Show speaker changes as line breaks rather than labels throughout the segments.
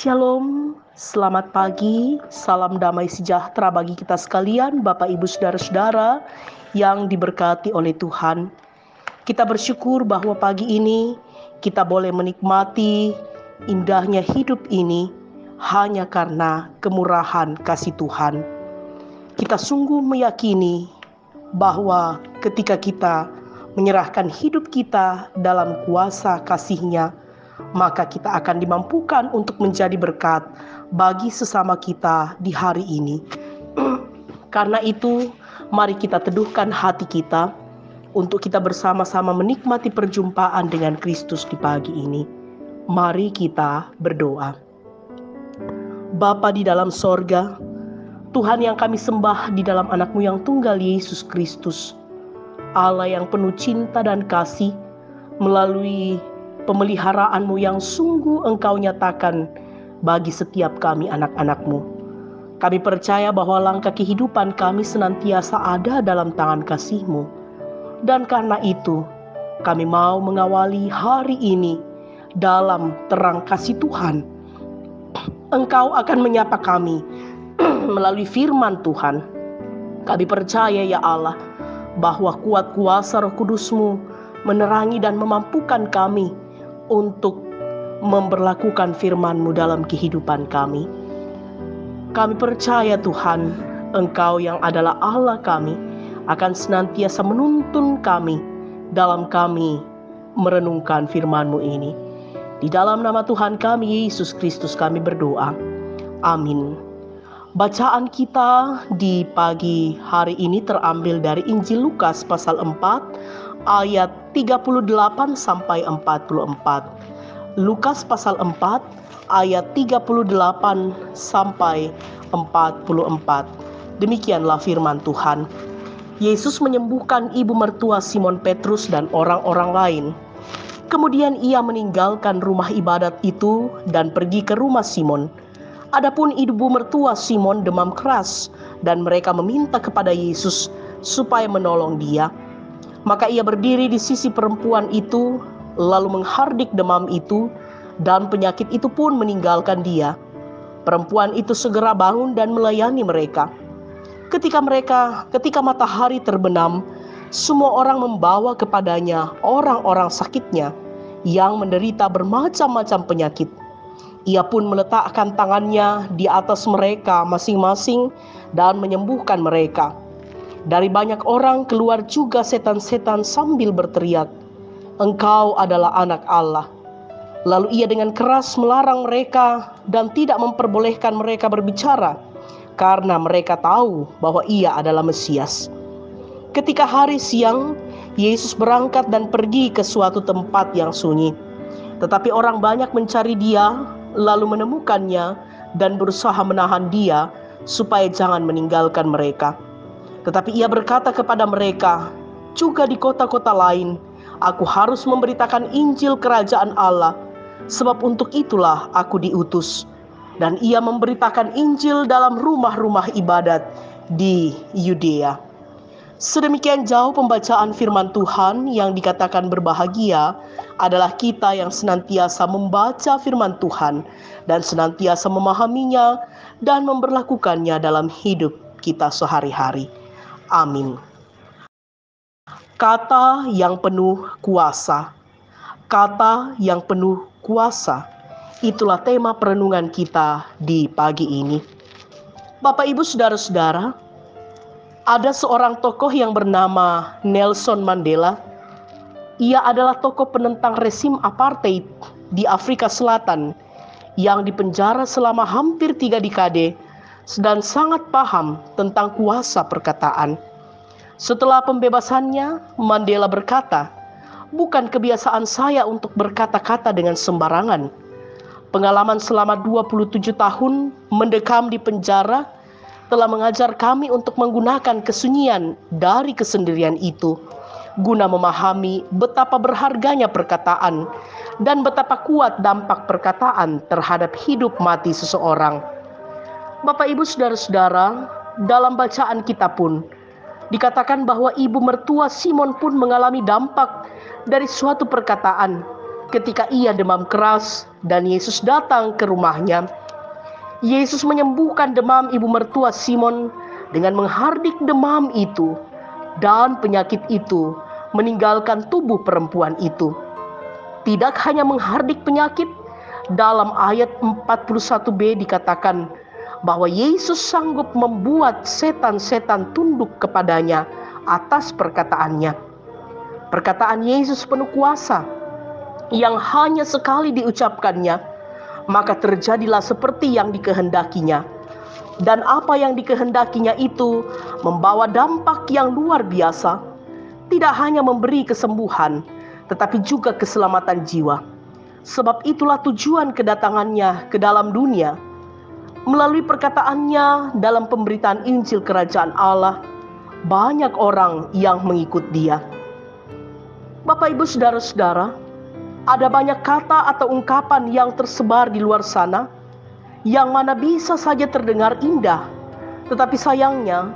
Shalom, selamat pagi, salam damai sejahtera bagi kita sekalian, Bapak Ibu Saudara-saudara yang diberkati oleh Tuhan. Kita bersyukur bahwa pagi ini kita boleh menikmati indahnya hidup ini hanya karena kemurahan kasih Tuhan. Kita sungguh meyakini bahwa ketika kita menyerahkan hidup kita dalam kuasa kasih-Nya, maka kita akan dimampukan untuk menjadi berkat bagi sesama kita di hari ini. Karena itu, mari kita teduhkan hati kita untuk kita bersama-sama menikmati perjumpaan dengan Kristus di pagi ini. Mari kita berdoa. Bapa di dalam sorga, Tuhan yang kami sembah di dalam anak-Mu yang tunggal Yesus Kristus, Allah yang penuh cinta dan kasih, melalui pemeliharaan-Mu yang sungguh Engkau nyatakan bagi setiap kami anak-anak-Mu. Kami percaya bahwa langkah kehidupan kami senantiasa ada dalam tangan kasih-Mu. Dan karena itu, kami mau mengawali hari ini dalam terang kasih Tuhan. Engkau akan menyapa kami melalui firman Tuhan. Kami percaya ya Allah, bahwa kuat kuasa Roh Kudus-Mu menerangi dan memampukan kami untuk memberlakukan firman-Mu dalam kehidupan kami. Kami percaya Tuhan, Engkau yang adalah Allah kami, akan senantiasa menuntun kami dalam kami merenungkan firman-Mu ini. Di dalam nama Tuhan kami, Yesus Kristus, kami berdoa. Amin. Bacaan kita di pagi hari ini terambil dari Injil Lukas pasal 4, ayat 38 sampai 44. Lukas pasal 4 ayat 38 sampai 44. Demikianlah firman Tuhan. Yesus menyembuhkan ibu mertua Simon Petrus dan orang-orang lain. Kemudian ia meninggalkan rumah ibadat itu dan pergi ke rumah Simon. Adapun ibu mertua Simon demam keras dan mereka meminta kepada Yesus supaya menolong dia. Maka ia berdiri di sisi perempuan itu, lalu menghardik demam itu, dan penyakit itu pun meninggalkan dia. Perempuan itu segera bangun dan melayani mereka. Ketika matahari terbenam, semua orang membawa kepadanya orang-orang sakitnya yang menderita bermacam-macam penyakit. Ia pun meletakkan tangannya di atas mereka masing-masing dan menyembuhkan mereka. Dari banyak orang keluar juga setan-setan sambil berteriak, "Engkau adalah anak Allah." Lalu ia dengan keras melarang mereka dan tidak memperbolehkan mereka berbicara, karena mereka tahu bahwa ia adalah Mesias. Ketika hari siang, Yesus berangkat dan pergi ke suatu tempat yang sunyi. Tetapi orang banyak mencari dia, lalu menemukannya dan berusaha menahan dia supaya jangan meninggalkan mereka. Tetapi ia berkata kepada mereka, "Juga di kota-kota lain, aku harus memberitakan Injil Kerajaan Allah, sebab untuk itulah aku diutus." Dan ia memberitakan Injil dalam rumah-rumah ibadat di Yudea. Sedemikian jauh pembacaan firman Tuhan. Yang dikatakan berbahagia adalah kita yang senantiasa membaca firman Tuhan dan senantiasa memahaminya dan memberlakukannya dalam hidup kita sehari-hari. Amin. Kata yang penuh kuasa. Kata yang penuh kuasa. Itulah tema perenungan kita di pagi ini. Bapak Ibu Saudara-saudara, ada seorang tokoh yang bernama Nelson Mandela. Ia adalah tokoh penentang rezim apartheid di Afrika Selatan yang dipenjara selama hampir 3 dekade dan sangat paham tentang kuasa perkataan. Setelah pembebasannya, Mandela berkata, "Bukan kebiasaan saya untuk berkata-kata dengan sembarangan. Pengalaman selama 27 tahun mendekam di penjara telah mengajar kami untuk menggunakan kesunyian dari kesendirian itu, guna memahami betapa berharganya perkataan dan betapa kuat dampak perkataan terhadap hidup mati seseorang." Bapak Ibu Saudara-saudara, dalam bacaan kita pun dikatakan bahwa ibu mertua Simon pun mengalami dampak dari suatu perkataan ketika ia demam keras dan Yesus datang ke rumahnya. Yesus menyembuhkan demam ibu mertua Simon dengan menghardik demam itu, dan penyakit itu meninggalkan tubuh perempuan itu. Tidak hanya menghardik penyakit, dalam ayat 41b dikatakan bahwa Yesus sanggup membuat setan-setan tunduk kepadanya atas perkataannya. Perkataan Yesus penuh kuasa yang hanya sekali diucapkannya, maka terjadilah seperti yang dikehendakinya. Dan apa yang dikehendakinya itu membawa dampak yang luar biasa. Tidak hanya memberi kesembuhan, tetapi juga keselamatan jiwa. Sebab itulah tujuan kedatangannya ke dalam dunia. Melalui perkataannya dalam pemberitaan Injil Kerajaan Allah, banyak orang yang mengikut dia. Bapak, Ibu, Saudara-saudara, ada banyak kata atau ungkapan yang tersebar di luar sana, yang mana bisa saja terdengar indah, tetapi sayangnya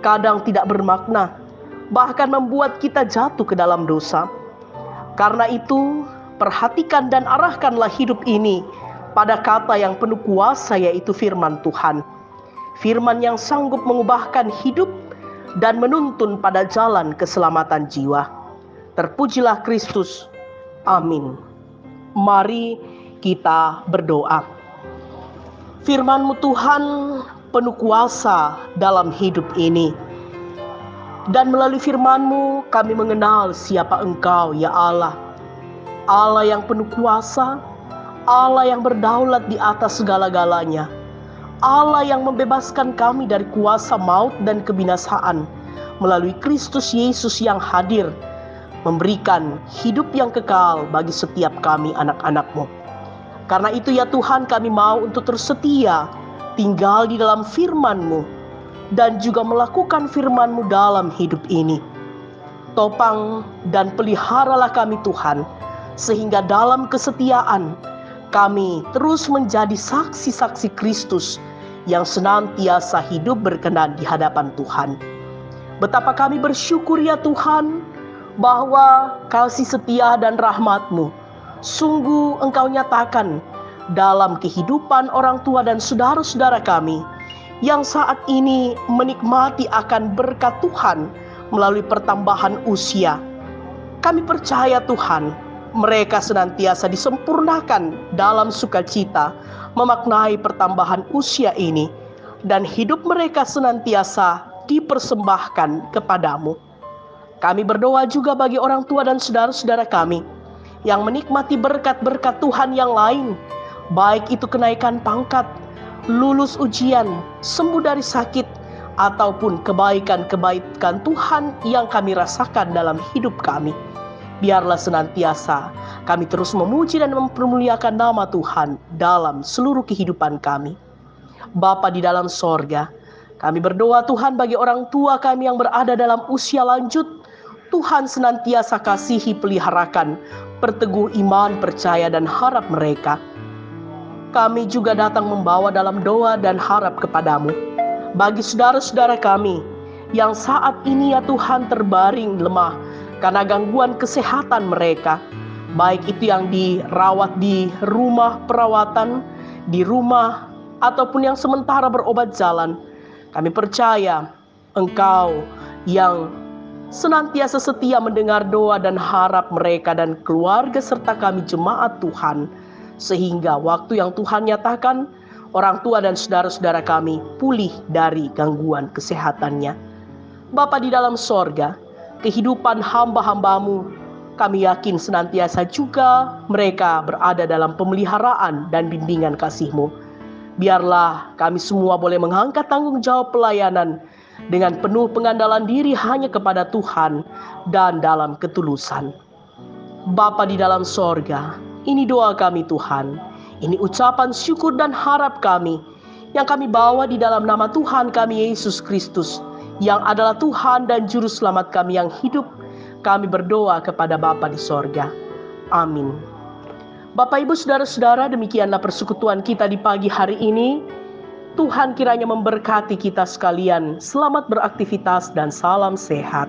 kadang tidak bermakna, bahkan membuat kita jatuh ke dalam dosa. Karena itu, perhatikan dan arahkanlah hidup ini pada kata yang penuh kuasa, yaitu firman Tuhan. Firman yang sanggup mengubahkan hidup dan menuntun pada jalan keselamatan jiwa. Terpujilah Kristus. Amin. Mari kita berdoa. Firman-Mu Tuhan penuh kuasa dalam hidup ini. Dan melalui firman-Mu kami mengenal siapa Engkau, ya Allah. Allah yang penuh kuasa, Allah yang berdaulat di atas segala-galanya. Allah yang membebaskan kami dari kuasa maut dan kebinasaan melalui Kristus Yesus yang hadir, memberikan hidup yang kekal bagi setiap kami anak-anak-Mu. Karena itu ya Tuhan, kami mau untuk terus setia tinggal di dalam firman-Mu dan juga melakukan firman-Mu dalam hidup ini. Topang dan peliharalah kami Tuhan, sehingga dalam kesetiaan kami terus menjadi saksi-saksi Kristus yang senantiasa hidup berkenan di hadapan Tuhan. Betapa kami bersyukur ya Tuhan, bahwa kasih setia dan rahmat-Mu sungguh Engkau nyatakan dalam kehidupan orang tua dan saudara-saudara kami yang saat ini menikmati akan berkat Tuhan melalui pertambahan usia. Kami percaya Tuhan, mereka senantiasa disempurnakan dalam sukacita memaknai pertambahan usia ini, dan hidup mereka senantiasa dipersembahkan kepadamu. Kami berdoa juga bagi orang tua dan saudara-saudara kami yang menikmati berkat-berkat Tuhan yang lain, baik itu kenaikan pangkat, lulus ujian, sembuh dari sakit, ataupun kebaikan-kebaikan Tuhan yang kami rasakan dalam hidup kami. Biarlah senantiasa kami terus memuji dan mempermuliakan nama Tuhan dalam seluruh kehidupan kami. Bapa di dalam sorga, kami berdoa Tuhan bagi orang tua kami yang berada dalam usia lanjut. Tuhan senantiasa kasihi, peliharakan, perteguh iman, percaya, dan harap mereka. Kami juga datang membawa dalam doa dan harap kepadamu bagi saudara-saudara kami yang saat ini ya Tuhan terbaring lemah karena gangguan kesehatan mereka, baik itu yang dirawat di rumah perawatan, di rumah, ataupun yang sementara berobat jalan. Kami percaya Engkau yang senantiasa setia mendengar doa dan harap mereka dan keluarga serta kami jemaat Tuhan, sehingga waktu yang Tuhan nyatakan, orang tua dan saudara-saudara kami pulih dari gangguan kesehatannya. Bapa di dalam sorga, kehidupan hamba-hambamu, kami yakin senantiasa juga mereka berada dalam pemeliharaan dan bimbingan kasih-Mu. Biarlah kami semua boleh mengangkat tanggung jawab pelayanan dengan penuh pengandalan diri hanya kepada Tuhan dan dalam ketulusan. Bapa di dalam sorga, ini doa kami Tuhan, ini ucapan syukur dan harap kami yang kami bawa di dalam nama Tuhan kami Yesus Kristus, yang adalah Tuhan dan Juru Selamat kami yang hidup. Kami berdoa kepada Bapa di sorga. Amin. Bapak, Ibu, Saudara-saudara, demikianlah persekutuan kita di pagi hari ini. Tuhan kiranya memberkati kita sekalian. Selamat beraktivitas dan salam sehat.